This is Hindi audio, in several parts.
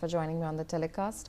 For joining me on the telecast.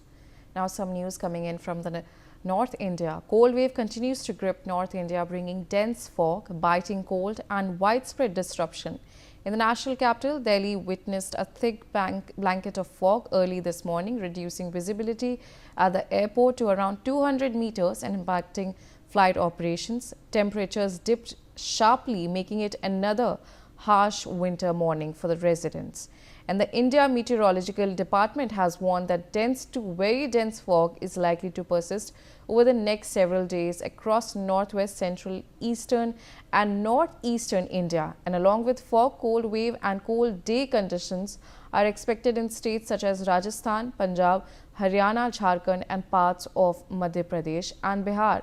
Now some news coming in from the North India. Cold wave continues to grip North India, bringing dense fog, biting cold and widespread disruption. In the national capital, Delhi witnessed a thick blanket of fog early this morning, reducing visibility at the airport to around 200 meters and impacting flight operations. Temperatures dipped sharply, making it another harsh winter morning for the residents. And the India Meteorological Department has warned that dense to very dense fog is likely to persist over the next several days across northwest, central, eastern and northeastern India. And along with fog, cold wave and cold day conditions are expected in states such as Rajasthan, Punjab, Haryana, Jharkhand and parts of Madhya Pradesh and Bihar.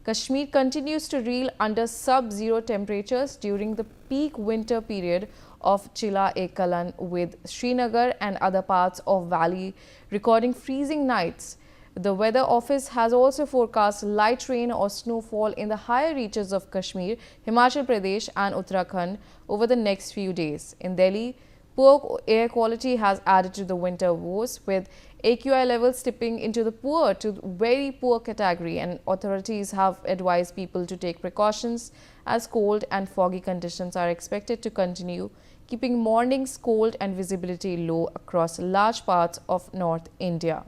Kashmir continues to reel under sub-zero temperatures during the peak winter period of Chila-e-Kalan, with Srinagar and other parts of valley recording freezing nights. The weather office has also forecast light rain or snowfall in the higher reaches of Kashmir, Himachal Pradesh and Uttarakhand over the next few days. In Delhi, poor air quality has added to the winter woes, with AQI levels tipping into the poor to very poor category, and authorities have advised people to take precautions as cold and foggy conditions are expected to continue, keeping mornings cold and visibility low across large parts of North India.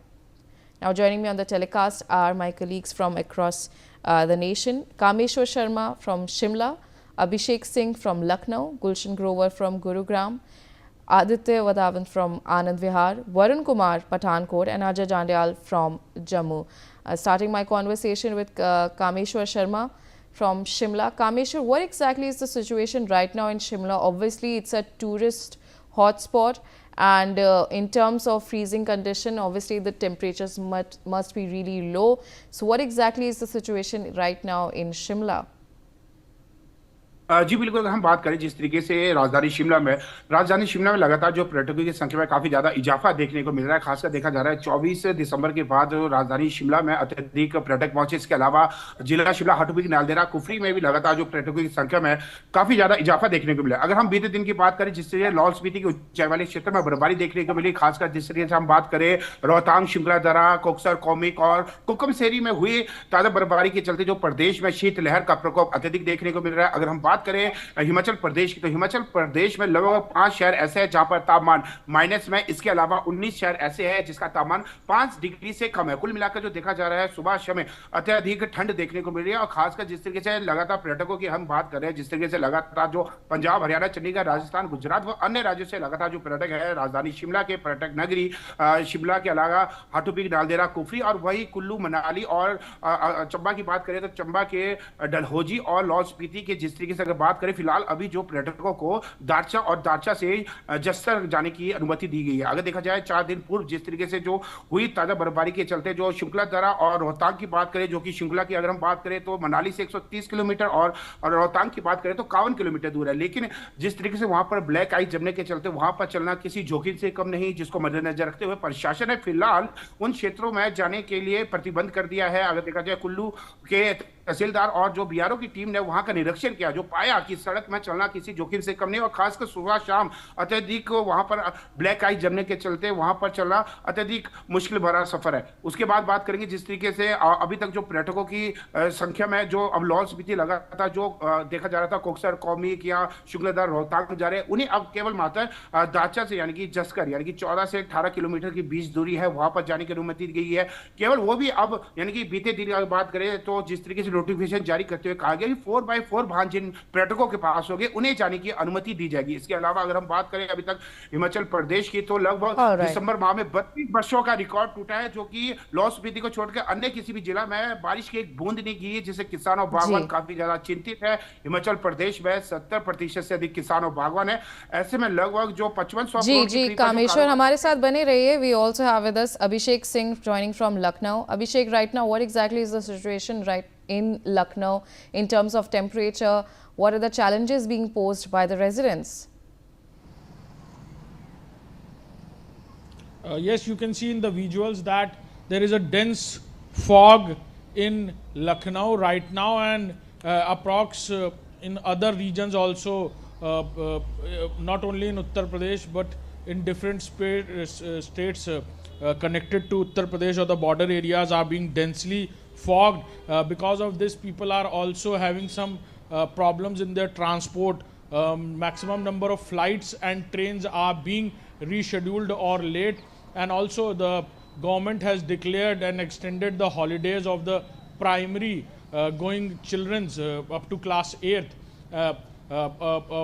Now joining me on the telecast are my colleagues from across the nation. Kameshwar Sharma from Shimla, Abhishek Singh from Lucknow, Gulshan Grover from Gurugram, Aditya Vadavan from Anand Vihar, Varun Kumar Pathankot and Ajay Jandyal from Jammu. Starting my conversation with Kameshwar Sharma from Shimla. Kameshwar, what exactly is the situation right now in Shimla? Obviously, it's a tourist hotspot, and in terms of freezing condition, obviously the temperatures must be really low. So what exactly is the situation right now in Shimla? जी बिल्कुल, अगर हम बात करें जिस तरीके से राजधानी शिमला में लगातार जो पर्यटकों की संख्या में काफी ज्यादा इजाफा देखने को मिल रहा है। खासकर देखा जा रहा है 24 दिसंबर के बाद राजधानी शिमला में अत्यधिक पर्यटक पहुंचे। इसके अलावा जिला शिमला, हटुबिक, नालदेहरा, कुफरी में भी लगातार जो पर्यटकों की संख्या में काफी ज्यादा इजाफा देखने को मिला। अगर हम बीते दिन की बात करें, जिससे लाहौल स्पीति के ऊंचाई वाले क्षेत्र में बर्फबारी देखने को मिली, खासकर जिस तरीके से हम बात करें रोहतांग, शिमला दर्रा, कोकसर, कौमिक और कुक्कम सेरी में हुई ताजा बर्फबारी के चलते जो प्रदेश में शीतलहर का प्रकोप अत्यधिक देखने को मिल रहा है। अगर हम बात करें हिमाचल प्रदेश की, तो हिमाचल प्रदेश में लगभग 5 शहर ऐसे हैं जहां पर तापमान माइनस में, इसके अलावा 19 शहर ऐसे हैं जिसका तापमान 5 डिग्री से कम है। कुल मिलाकर जो देखा जा रहा है, सुबह समय अत्यधिक ठंड देखने को मिल रही है। और खासकर जिस तरीके से लगातार पर्यटकों की हम बात कर रहे हैं, जिस तरीके से लगातार जो पंजाब, हरियाणा, चंडीगढ़, राजस्थान, गुजरात व अन्य राज्यों से लगातार जो पर्यटक है राजधानी शिमला के पर्यटक नगरी शिमला के अलावा हटुबिक, नालदेहरा, कुफरी और वही कुल्लू, मनाली और चंबा की बात करें तो चंबा के डलहौजी और लाहौल स्पीति के जिस तरीके से अगर बात करें, फिलहाल अभी जो पर्यटकों को दारचा और दारचा से जस्सर जाने की अनुमति दी गई है। अगर देखा जाए 4 दिन पूर्व जिस तरीके से जो हुई ताजा बर्फबारी के चलते जो शिंकुला दर्रा और रोहतांग की बात करें, जो कि शिंकुला की अगर हम बात करें तो मनाली से 130 किलोमीटर और रोहतांग की बात करें तो 51 किलोमीटर दूर है। लेकिन जिस तरीके से वहां पर ब्लैक आइस जमने के चलते वहां पर चलना किसी जोखिम से कम नहीं, जिसको मद्देनजर रखते हुए प्रशासन ने फिलहाल उन क्षेत्रों में जाने के लिए प्रतिबंध कर दिया है। अगर देखा जाए कुल्लू के तहसीलदार और जो बीआरओ की टीम ने वहां का निरीक्षण किया, जो पाया कि सड़क में चलना किसी जोखिम से कम नहीं और खासकर सुबह शाम अत्यधिक वहां पर ब्लैक आइस जमने के चलते वहां पर चलना अत्यधिक मुश्किल भरा सफर है। उसके बाद बात करेंगे जिस तरीके से अभी तक जो पर्यटकों की संख्या में जो अब लाहौल स्पीति लगातार जो देखा जा रहा था कोकसर, कौमिक या शुक्लदर, रोहतांग जा रहे, उन्हें अब केवल मात्र दाचा से यानी कि जस्कर यानी कि 14 से 18 किलोमीटर की बीच दूरी है, वहां पर जाने की अनुमति दी गई है। केवल वो भी अब यानी कि बीते दिन की बात करें तो जिस तरीके से नोटिफिकेशन जारी करते हुए कहा गया कि 4x4 वाहन जिन पर्यटकों के पास होंगे उन्हें जाने की अनुमति दी जाएगी। इसके अलावा अगर हम बात करें अभी तक हिमाचल प्रदेश की, तो लगभग दिसंबर माह में 32 वर्षों का रिकॉर्ड टूटा है, जो कि लाहौल स्पीति को छोड़कर अन्य किसी भी जिला में बारिश की एक बूंद नहीं की है, जिससे किसान और बागवान काफी ज्यादा चिंतित है। हिमाचल प्रदेश में 70% से अधिक किसान और बागवान है। ऐसे में लगभग जो 5500 जी कामेश्वर हमारे साथ बने रहिए। We also have with us Abhishek Singh joining from Lucknow. Abhishek, right now what exactly is the situation right in Lucknow in terms of temperature? What are the challenges being posed by the residents? Yes, you can see in the visuals that there is a dense fog in Lucknow right now, and approx in other regions also, not only in Uttar Pradesh but in different states connected to Uttar Pradesh or the border areas are being densely fogged. Because of this, people are also having some problems in their transport. Maximum number of flights and trains are being rescheduled or late, and also the government has declared and extended the holidays of the primary going children's up to class 8th.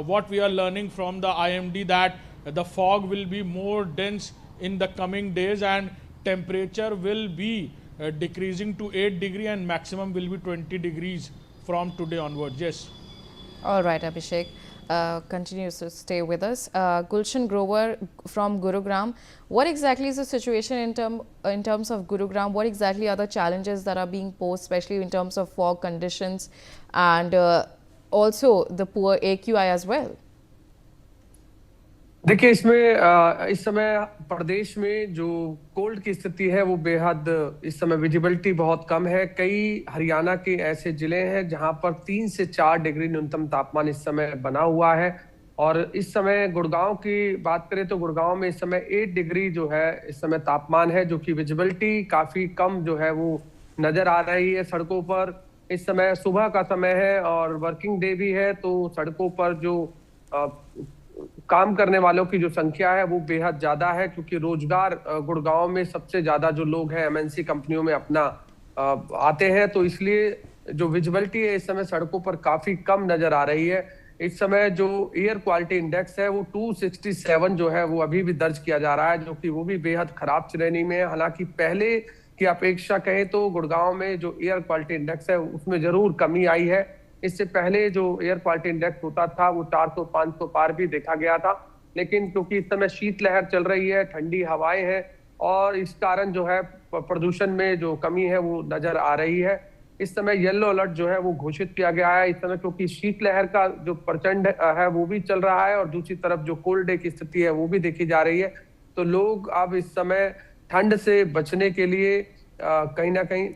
What we are learning from the IMD that the fog will be more dense in the coming days, and temperature will be decreasing to 8 degree and maximum will be 20 degrees from today onwards. Yes. All right, Abhishek. Continues to stay with us. Gulshan Grover from Gurugram. What exactly is the situation in terms of Gurugram? What exactly are the challenges that are being posed, especially in terms of fog conditions and also the poor AQI as well? देखिए, इसमें इस समय प्रदेश में जो कोल्ड की स्थिति है वो बेहद इस समय विजिबिलिटी बहुत कम है। कई हरियाणा के ऐसे जिले हैं जहां पर 3 से 4 डिग्री न्यूनतम तापमान इस समय बना हुआ है, और इस समय गुड़गांव की बात करें तो गुड़गांव में इस समय 8 डिग्री जो है इस समय तापमान है, जो कि विजिबिलिटी काफी कम जो है वो नजर आ रही है सड़कों पर। इस समय सुबह का समय है और वर्किंग डे भी है, तो सड़कों पर जो काम करने वालों की जो संख्या है वो बेहद ज्यादा है, क्योंकि रोजगार गुड़गांव में सबसे ज्यादा जो लोग हैं एमएनसी कंपनियों में अपना आते हैं, तो इसलिए जो विजिबिलिटी है इस समय सड़कों पर काफी कम नजर आ रही है। इस समय जो एयर क्वालिटी इंडेक्स है वो 267 जो है वो अभी भी दर्ज किया जा रहा है, जो कि वो भी बेहद खराब श्रेणी में है। हालांकि पहले की अपेक्षा कहें तो गुड़गांव में जो एयर क्वालिटी इंडेक्स है उसमें जरूर कमी आई है। इससे पहले जो एयर क्वालिटी इंडेक्स होता था वो 400-500 पार भी देखा गया था, लेकिन क्योंकि इस समय शीतलहर चल रही है, ठंडी हवाएं हैं, और इस कारण जो है प्रदूषण में जो कमी है वो नजर आ रही है। इस समय येलो अलर्ट जो है वो घोषित किया गया है इस समय, क्योंकि शीतलहर का जो प्रचंड है वो भी चल रहा है और दूसरी तरफ जो कोल्ड डे की स्थिति है वो भी देखी जा रही है। तो लोग अब इस समय ठंड से बचने के लिए कहीं ना कहीं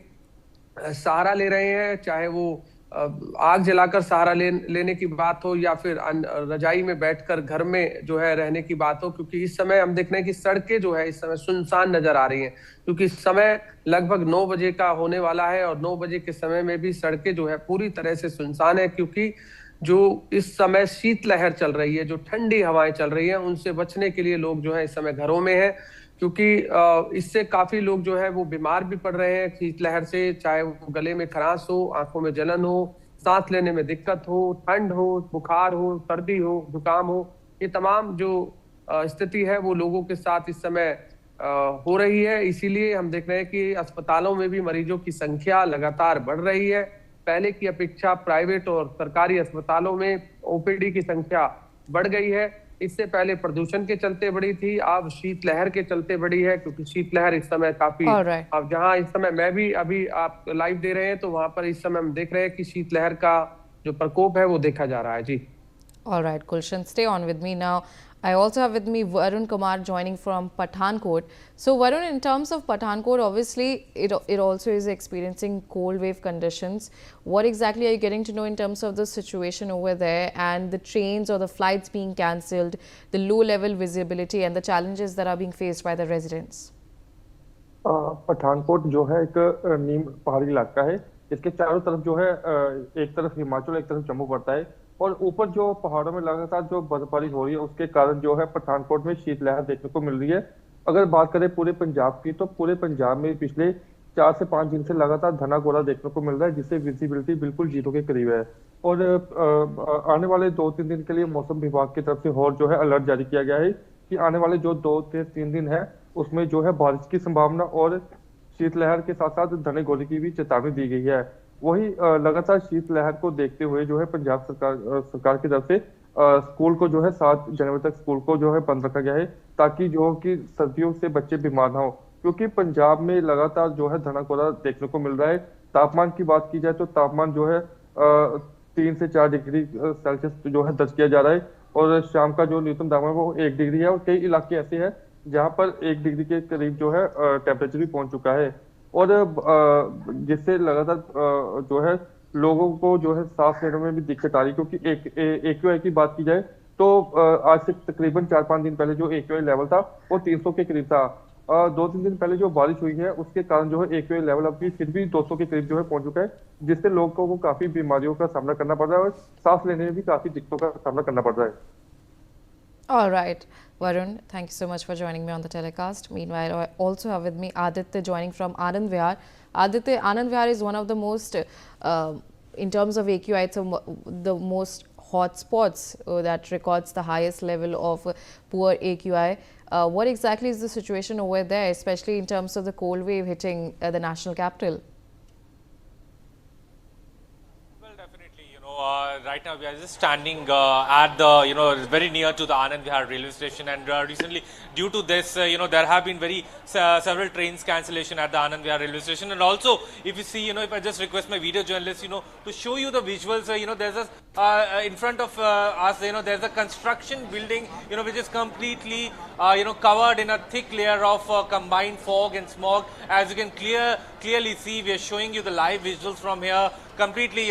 सहारा ले रहे हैं, चाहे वो आग जलाकर सहारा लेने की बात हो या फिर रजाई में बैठकर घर में जो है रहने की बात हो, क्योंकि इस समय हम देख रहे हैं कि सड़कें जो है इस समय सुनसान नजर आ रही हैं, क्योंकि इस समय लगभग 9 बजे का होने वाला है और 9 बजे के समय में भी सड़कें जो है पूरी तरह से सुनसान है, क्योंकि जो इस समय शीतलहर चल रही है, जो ठंडी हवाएं चल रही है, उनसे बचने के लिए लोग जो है इस समय घरों में है, क्योंकि इससे काफी लोग जो है वो बीमार भी पड़ रहे हैं शीतलहर से, चाहे वो गले में खराश हो, आंखों में जलन हो, सांस लेने में दिक्कत हो, ठंड हो, बुखार हो, सर्दी हो, जुकाम हो, ये तमाम जो स्थिति है वो लोगों के साथ इस समय हो रही है। इसीलिए हम देख रहे हैं कि अस्पतालों में भी मरीजों की संख्या लगातार बढ़ रही है। पहले की अपेक्षा प्राइवेट और सरकारी अस्पतालों में ओपीडी की संख्या बढ़ गई है। इससे पहले प्रदूषण के चलते बढ़ी थी, अब शीतलहर के चलते बढ़ी है, क्योंकि शीतलहर इस समय काफी अब जहां इस समय मैं भी अभी आप लाइव दे रहे हैं तो वहां पर इस समय हम देख रहे हैं कि शीतलहर का जो प्रकोप है वो देखा जा रहा है। जी। All right, Gulshan, stay on with me now. I also have with me Varun Kumar joining from Pathankot. So Varun, in terms of Pathankot, obviously it also is experiencing cold wave conditions. What exactly are you getting to know in terms of the situation over there and the trains or the flights being cancelled, the low level visibility and the challenges that are being faced by the residents? Pathankot जो है एक नीम पहाड़ी इलाका है। इसके चारों तरफ जो है एक तरफ हिमाचल एक तरफ जम्मू पड़ता है, और ऊपर जो पहाड़ों में लगातार जो बर्फबारी हो रही है उसके कारण जो है पठानकोट में शीतलहर देखने को मिल रही है। अगर बात करें पूरे पंजाब की, तो पूरे पंजाब में पिछले 4 से 5 दिन से लगातार घना कोहरा देखने को मिल रहा है, जिससे विजिबिलिटी बिल्कुल 0 के करीब है। और आने वाले 2-3 दिन के लिए मौसम विभाग की तरफ से और जो है अलर्ट जारी किया गया है कि आने वाले जो 2 से 3 दिन है उसमें जो है बारिश की संभावना और शीतलहर के साथ साथ घने कोहरे की भी चेतावनी दी गई है। वही लगातार शीतलहर को देखते हुए जो है पंजाब सरकार की तरफ से स्कूल को जो है 7 जनवरी तक स्कूल को जो है बंद रखा गया है, ताकि जो कि सर्दियों से बच्चे बीमार ना हो, क्योंकि पंजाब में लगातार जो है घना कोहरा देखने को मिल रहा है। तापमान की बात की जाए तो तापमान जो है 3 से 4 डिग्री सेल्सियस जो है दर्ज किया जा रहा है, और शाम का जो न्यूनतम तापमान वो 1 डिग्री है, और कई इलाके ऐसे हैं जहाँ पर 1 डिग्री के करीब जो है टेम्परेचर भी पहुंच चुका है, और जिससे लगातार जो है लोगों को जो है सांस लेने में भी दिक्कत आ रही है। क्योंकि AQI की बात की जाए तो आज से तकरीबन 4-5 दिन पहले जो AQI लेवल था वो 300 के करीब था, 2-3 दिन पहले जो बारिश हुई है उसके कारण जो है एक्यूआई लेवल अभी फिर भी 200 के करीब जो है पहुंच चुका है, जिससे लोगों को काफी बीमारियों का सामना करना पड़ रहा है और सांस लेने में भी काफी दिक्कतों का सामना करना पड़ रहा है। All right, Varun, thank you so much for joining me on the telecast. Meanwhile, I also have with me Aditya joining from Anand Vihar. Aditya, Anand Vihar is one of the most, in terms of AQI, it's the most hot spots that records the highest level of poor AQI. What exactly is the situation over there, especially in terms of the cold wave hitting the national capital? Right now we are just standing at the, very near to the Anand Vihar railway station, and recently due to this, there have been very several trains cancellation at the Anand Vihar railway station. And also, if you see, if I just request my video journalist, to show you the visuals, there's a, in front of us, there's a construction building, which is completely, covered in a thick layer of combined fog and smog. As you can clearly see, we are showing you the live visuals from here. Completely,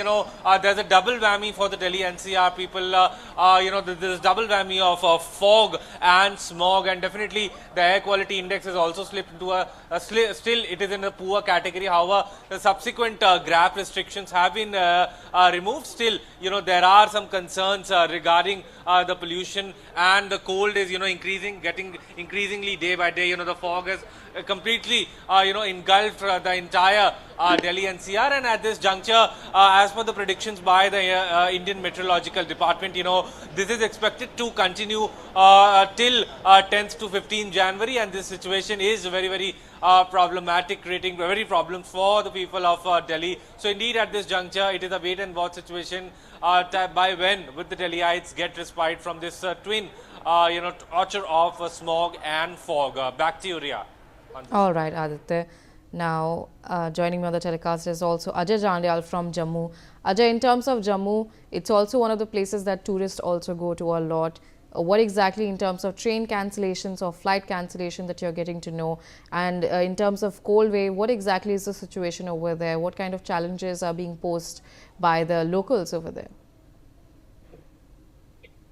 there's a double whammy for the Delhi NCR people. There's double whammy of fog and smog, and definitely the air quality index has also slipped into still it is in a poor category. However, the subsequent grab restrictions have been removed. Still, there are some concerns regarding the pollution, and the cold is, getting increasingly day by day. The fog has completely, engulfed the entire Delhi NCR, and at this juncture, as per the predictions by the Indian Meteorological Department, this is expected to continue till 10th to 15th January, and this situation is very, very problematic, creating very problems for the people of Delhi. So indeed, at this juncture, it is a wait and watch situation by when will the Delhiites get respite from this twin, torture of smog and fog. Back to you, Ria. All right, Aditya. Now, joining me on the telecast is also Ajay Jandyal from Jammu. Ajay, in terms of Jammu, it's also one of the places that tourists also go to a lot. What exactly in terms of train cancellations or flight cancellation that you're getting to know? And in terms of cold wave, what exactly is the situation over there? What kind of challenges are being posed by the locals over there?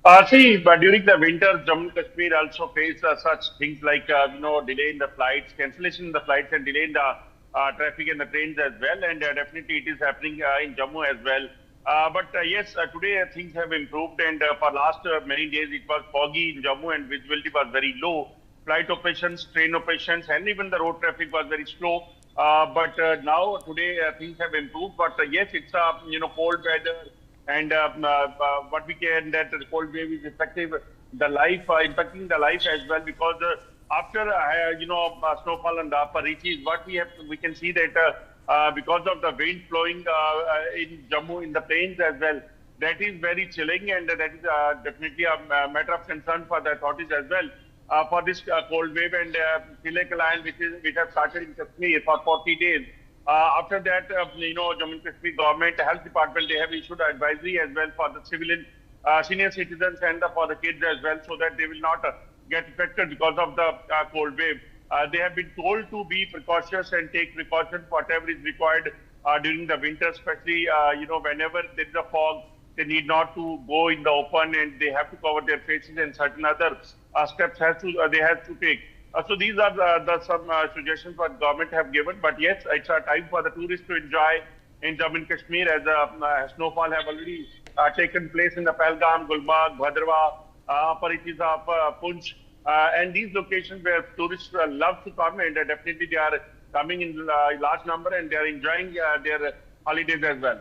But during the winter, Jammu and Kashmir also face such things like, delay in the flights, cancellation in the flights, and delay in the traffic and the trains as well. And definitely it is happening in Jammu as well. But yes, today things have improved, and for last many days it was foggy in Jammu and visibility was very low. Flight operations, train operations, and even the road traffic was very slow. But now today things have improved. But yes, it's cold weather. And what we can, that the cold wave is affecting the life, impacting the life as well, because after snowfall on the upper reaches, what we can see that because of the wind flowing in Jammu in the plains as well, that is very chilling, and that is definitely a matter of concern for the authorities as well for this cold wave. And Tilak line, which has started in Kashmir for 40 days. After that, Jammu and Kashmir government, health department, they have issued advisory as well for the civilian, senior citizens, and for the kids as well, so that they will not get affected because of the cold wave. They have been told to be precautious and take precautions whatever is required during the winter, especially whenever there is a fog, they need not to go in the open, and they have to cover their faces, and certain other steps they have to take. So these are some suggestions what government have given. But yes, it's a time for the tourists to enjoy in Jammu and Kashmir, as snowfall have already taken place in the Pahalgam, Gulmarg, Bhadrawa, Paritiza, Punch, and these locations where tourists love to come, and definitely they are coming in large number, and they are enjoying their holidays as well.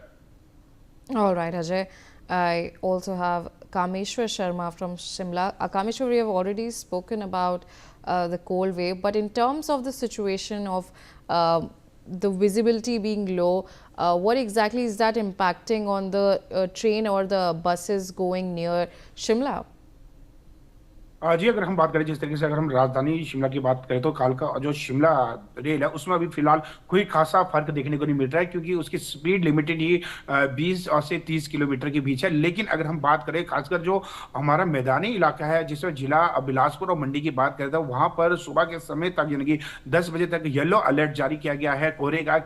All right, Ajay. I also have Kameshwar Sharma from Shimla. Kameshwar, we have already spoken about the cold wave, but in terms of the situation of the visibility being low, what exactly is that impacting on the train or the buses going near Shimla? जी, अगर हम बात करें जिस तरीके से अगर हम राजधानी शिमला की बात करें तो कालका जो शिमला रेल है उसमें अभी फिलहाल कोई खासा फर्क देखने को नहीं मिल रहा है, क्योंकि उसकी स्पीड लिमिटेड ही 20 से 30 किलोमीटर के बीच है। लेकिन अगर हम बात करें खासकर जो हमारा मैदानी इलाका है जिसमें जिला बिलासपुर और मंडी की बात करें तो वहां पर सुबह के समय तक यानी कि 10 बजे तक येलो अलर्ट जारी किया गया है कोहरे का,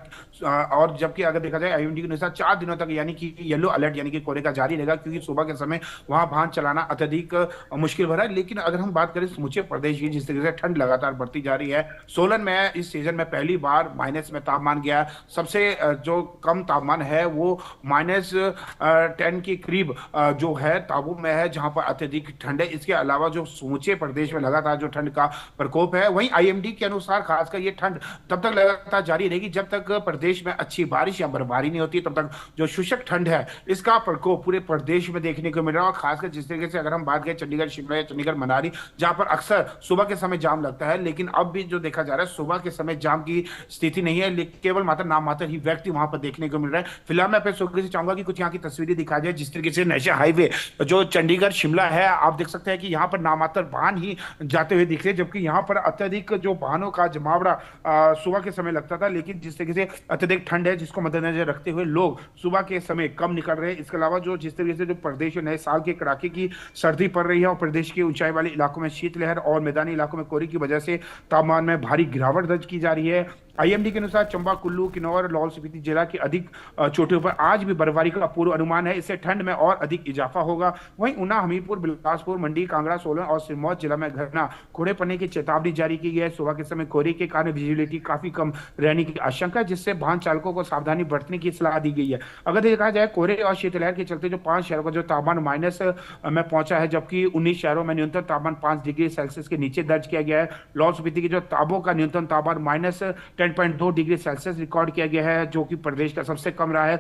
और जबकि अगर देखा जाए आईएमडी के अनुसार 4 दिनों तक यानी कि येलो अलर्ट यानी कि कोहरे का जारी रहेगा, क्योंकि सुबह के समय वहां वाहन चलाना अत्यधिक मुश्किल भरा है। लेकिन अगर हम बात करें समूचे प्रदेश की, जिस तरीके से ठंड लगातार बढ़ती जा रही है, सोलन में इस सीजन में पहली बार माइनस में तापमान गया। सबसे जो कम तापमान है वो -10 के करीब जो है ताबू में है, जहां पर अत्यधिक ठंड है। इसके अलावा जो समूचे प्रदेश में लगातार जो ठंड का प्रकोप है, वहीं आईएमडी के अनुसार खासकर ये ठंड तब तक लगातार जारी रहेगी जब तक प्रदेश में अच्छी बारिश या बर्फबारी नहीं होती, तब तक जो शुष्क ठंड है इसका प्रकोप पूरे प्रदेश में देखने को मिल रहा है। और खासकर जिस तरीके से अगर हम बात करें चंडीगढ़ शिमला या चंडीगढ़ मनाली, जहां पर अक्सर सुबह के समय जाम लगता है, लेकिन अब भी जो देखा जा रहा है सुबह के समय जाम की स्थिति नहीं है, केवल मात्र नाम मात्र ही व्यक्ति वहां पर देखने को मिल रहा है। फिलहाल मैं अपने सोचे से चाहूंगा कि कुछ यहाँ की तस्वीरें दिखा जाए। जिस तरीके से नेशनल हाईवे जो चंडीगढ़ शिमला है, आप देख सकते हैं कि यहाँ पर नामात्र वाहन ही जाते हुए दिख रहे हैं, जबकि यहाँ पर अत्यधिक जो वाहनों का जमावड़ा सुबह के समय लगता था, लेकिन जिस तरीके से अत्यधिक ठंड है जिसको मद्देनजर रखते हुए लोग सुबह के समय कम निकल रहे हैं। इसके अलावा जो जिस तरीके से जो प्रदेश में नए साल के कड़ाके की सर्दी पड़ रही है और प्रदेश के ऊंचाई वाले इलाकों में शीतलहर और मैदानी इलाकों में कोहरे की वजह से तापमान में भारी गिरावट दर्ज की जा रही है। आईएमडी के अनुसार चंबा, कुल्लू, किन्नौर, लाहौल स्पीति जिला की अधिक चोटियों पर आज भी बर्फबारी का पूर्व अनुमान है। इससे ठंड में और अधिक इजाफा होगा। वहीं ऊना, हमीरपुर, बिलासपुर, मंडी, कांगड़ा, सोलन और सिरमौर जिला में घना कोहरे पड़ने की चेतावनी जारी की गई है। सुबह के समय कोहरे के कारण विजिबिलिटी काफी कम रहने की आशंका है, जिससे वाहन चालकों को सावधानी बरतने की सलाह दी गई है। अगर देखा जाए कोहरे और शीतलहर के चलते जो 5 शहरों का जो तापमान माइनस में पहुंचा है, जबकि 19 शहरों में न्यूनतम तापमान 5 डिग्री सेल्सियस के नीचे दर्ज किया गया है। लाहौल स्पीति की जो ताबो का न्यूनतम तापमान -10.2 डिग्री सेल्सियस रिकॉर्ड किया गया है, जो कि प्रदेश का सबसे कम रहा है।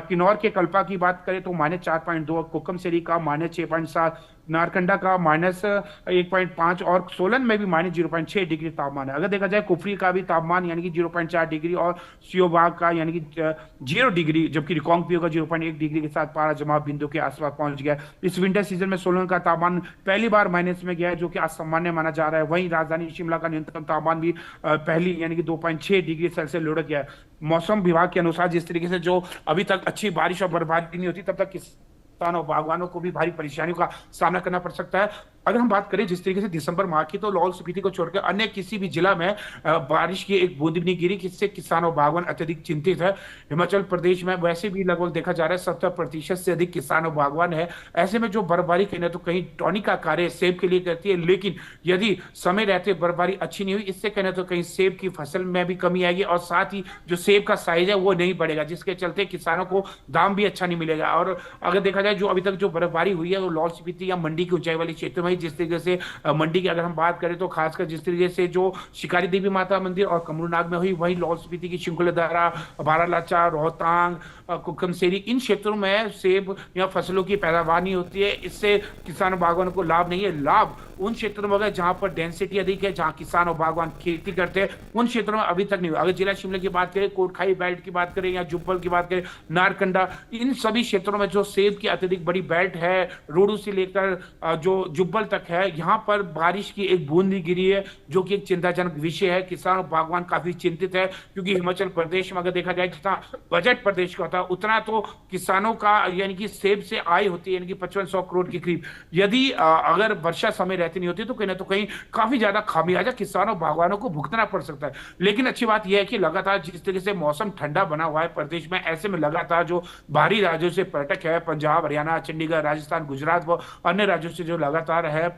किन्नौर के कल्पा की बात करें तो -4.2, कुकमसेरी का -6.7, नारकंडा का -1.5 और सोलन में भी -0.6 डिग्री तापमान है। अगर देखा जाए कुफरी का भी तापमान यानी कि 0.4 डिग्री और सियोबाग का यानी कि 0 डिग्री, जबकि रिकांगपिओ का 0.1 डिग्री के साथ पारा जमाव बिंदु के आसपास पहुंच गया। इस विंटर सीजन में सोलन का तापमान पहली बार माइनस में गया है, जो कि असामान्य माना जा रहा है। वहीं राजधानी शिमला का न्यूनतम तापमान भी पहली यानी कि 2.6 डिग्री सेल्सियस लुढ़क गया है। मौसम विभाग के अनुसार जिस तरीके से जो अभी तक अच्छी बारिश और बर्फबारी नहीं होती, तब तक किसानों बागवानों को भी भारी परेशानियों का सामना करना पड़ सकता है। अगर हम बात करें जिस तरीके से दिसंबर माह की, तो लाहौल स्पीति को छोड़कर अन्य किसी भी जिला में बारिश की एक बूंद भी नहीं गिरी, जिससे किसान और बागवान अत्यधिक चिंतित है। हिमाचल प्रदेश में वैसे भी लगभग देखा जा रहा है 70% से अधिक किसान और बागवान है। ऐसे में जो बर्फबारी कहीं ना तो कहीं टॉनिक का कार्य सेब के लिए करती है, लेकिन यदि समय रहते बर्फबारी अच्छी नहीं हुई, इससे कहना तो कहीं सेब की फसल में भी कमी आएगी और साथ ही जो सेब का साइज है वो नहीं बढ़ेगा, जिसके चलते किसानों को दाम भी अच्छा नहीं मिलेगा। और अगर देखा जाए जो अभी तक जो बर्फबारी हुई है वो लाहौल स्पीति या मंडी की ऊंचाई वाले क्षेत्रों में, जिस तरीके से मंडी की अगर हम बात करें तो खासकर जिस तरीके से जो शिकारी देवी माता मंदिर और कमरूनाग में हुई, वही लाहौल स्पीति की शिंकुलधारा, बारालाचा, रोहतांग, कुकमसेरी, इन क्षेत्रों में सेब या फसलों की पैदावार नहीं होती है। इससे किसान बागवानों को लाभ नहीं है। लाभ उन क्षेत्रों में होगा जहां पर डेंसिटी अधिक है, जहां किसान और बागवान खेती करते हैं, उन क्षेत्रों में अभी तक नहीं हुआ। अगर जिला शिमला की बात करें, कोटखाई बेल्ट की बात करें या जुब्बल की बात करें, नारकंडा, इन सभी क्षेत्रों में जो सेब की अत्यधिक बड़ी बेल्ट है, रोडू से लेकर जो जुब्बल तक है, यहाँ पर बारिश की एक बूंद भी गिरी है, जो कि एक चिंताजनक विषय है। किसान और बागवान काफी चिंतित है, क्योंकि हिमाचल प्रदेश में अगर देखा जाए जितना बजट प्रदेश का होता है, उतना तो किसानों का यानी कि सेब से आय होती है, यानी कि 5500 करोड़ के करीब। यदि अगर वर्षा समय रहती नहीं होती तो कहीं ना तो कहीं काफी ज्यादा खामियाजा किसानों बागवानों को भुगतना पड़ सकता है। लेकिन अच्छी बात यह है कि लगातार जिस तरीके से मौसम ठंडा बना हुआ है प्रदेश में, ऐसे में लगातार जो बाहरी राज्यों से पर्यटक है, पंजाब, हरियाणा, चंडीगढ़, राजस्थान, गुजरात व अन्य राज्यों से जो लगातार है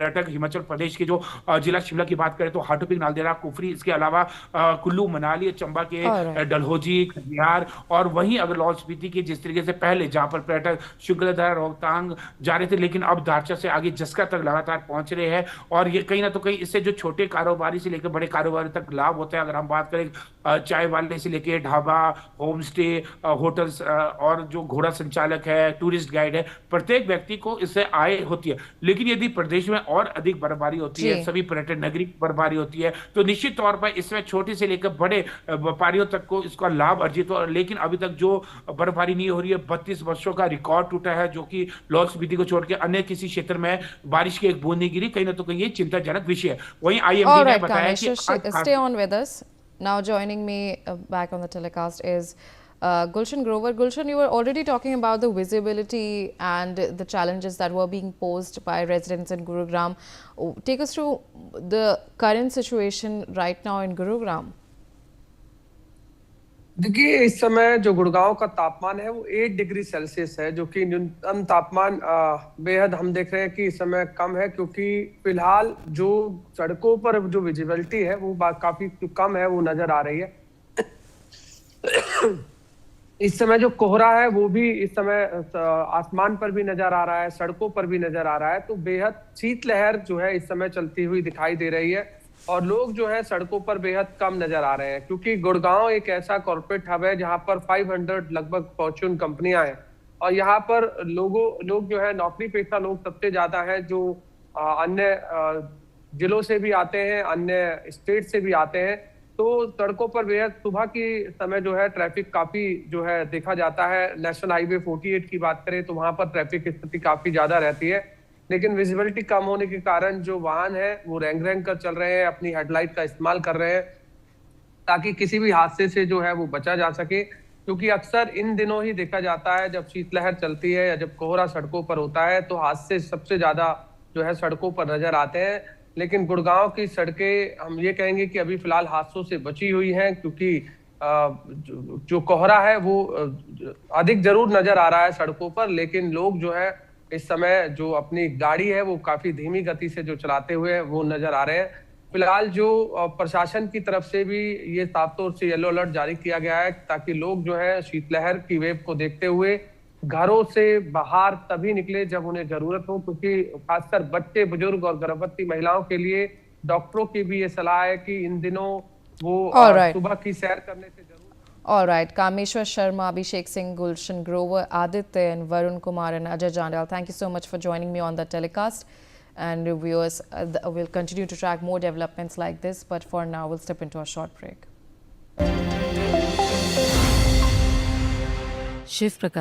पर्यटक, हिमाचल प्रदेश के जो जिला शिमला की बात करें तो हाटोपिक, नालदेहरा, कुफरी, इसके अलावा कुल्लू, मनाली, चंबा के डलहौजी, बिहार, और वहीं अगर लाहौल स्पीति की जिस तरीके से पहले जहां पर पर्यटक शिंकुलधारा, रोहतांग जा रहे थे, लेकिन अब दारचा से आगे जस्का तक लगातार पहुंच रहे हैं। और ये कहीं ना तो कहीं इससे जो छोटे कारोबारी से लेकर बड़े कारोबारी तक लाभ होता है। अगर हम बात करें चाय वाले से लेकर ढाबा, होम स्टे, होटल्स और जो घोड़ा संचालक है, टूरिस्ट गाइड है, प्रत्येक व्यक्ति को इससे आय होती है। लेकिन यदि प्रदेश में और अधिक बर्फबारी होती है, सभी पर्यटन नगरी बर्फबारी होती है, तो निश्चित तौर पर इसमें छोटे से लेकर बड़े व्यापारियों तक को इसका लाभ अर्जित हो। लेकिन अभी तक जो बर्फबारी नहीं हो रही है, 32 वर्षों का रिकॉर्ड टूटा है, जो कि लाहौल स्पीति को छोड़ के अन्य किसी क्षेत्र में बारिश की एक बूंद नहीं गिरी। कहीं ना तो कहीं ये चिंताजनक विषय है। वहीं आईएमडी ने बताया कि stay on with us. Now joining me back on the telecast is Gulshan Grover. Gulshan, you were already talking about the visibility and the challenges that were being posed by residents in Gurugram. Take us through the current situation right now in Gurugram. देखिए, इस समय जो गुड़गांव का तापमान है वो 8 डिग्री सेल्सियस है, जो कि न्यूनतम तापमान बेहद हम देख रहे हैं कि इस समय कम है, क्योंकि फिलहाल जो सड़कों पर जो विजिबिलिटी है वो काफी कम है, वो नजर आ रही है। इस समय जो कोहरा है वो भी इस समय आसमान पर भी नजर आ रहा है, सड़कों पर भी नजर आ रहा है, तो बेहद शीतलहर जो है इस समय चलती हुई दिखाई दे रही है और लोग जो है सड़कों पर बेहद कम नजर आ रहे हैं, क्योंकि गुड़गांव एक ऐसा कॉर्पोरेट हब है जहां पर 500 लगभग फॉर्च्यून कंपनियां हैं और यहाँ पर लोग जो है नौकरी पेशा लोग सबसे ज्यादा है, जो अन्य जिलों से भी आते हैं, अन्य स्टेट से भी आते हैं। तो सड़कों पर बेहद सुबह की समय जो है ट्रैफिक काफी जो है देखा जाता है। नेशनल हाईवे 48 की बात करें तो वहां पर ट्रैफिक स्थिति काफी ज्यादा रहती है, लेकिन विजिबिलिटी कम होने के कारण जो वाहन है वो रेंग कर चल रहे हैं, अपनी हेडलाइट का इस्तेमाल कर रहे हैं ताकि किसी भी हादसे से जो है वो बचा जा सके, क्योंकि अक्सर इन दिनों ही देखा जाता है जब शीतलहर चलती है या जब कोहरा सड़कों पर होता है तो हादसे सबसे ज्यादा जो है सड़कों पर नजर आते हैं। लेकिन गुड़गांव की सड़कें हम ये कहेंगे कि अभी फिलहाल हादसों से बची हुई हैं, क्योंकि जो कोहरा है वो अधिक जरूर नजर आ रहा है सड़कों पर, लेकिन लोग जो है इस समय जो अपनी गाड़ी है वो काफी धीमी गति से जो चलाते हुए वो नजर आ रहे हैं। फिलहाल जो प्रशासन की तरफ से भी ये साफ तौर से येलो अलर्ट जारी किया गया है ताकि लोग जो है शीतलहर की वेव को देखते हुए घरों से बाहर तभी निकले जब उन्हें जरूरत हो, क्योंकि खासकर बच्चे, बुजुर्ग और गर्भवती महिलाओं के लिए डॉक्टरों की भी ये सलाह है कि इन दिनों वो सुबह की सैर करने से जरूर। All right, Kameshwar Sharma, Abhishek Singh, Gulshan Grover, Aditya and Varun Kumar and Ajay Jandal, thank you so much for joining me on the telecast. And viewers, we'll continue to track more developments like this, but for now we'll step into a short break. Shiv Prakash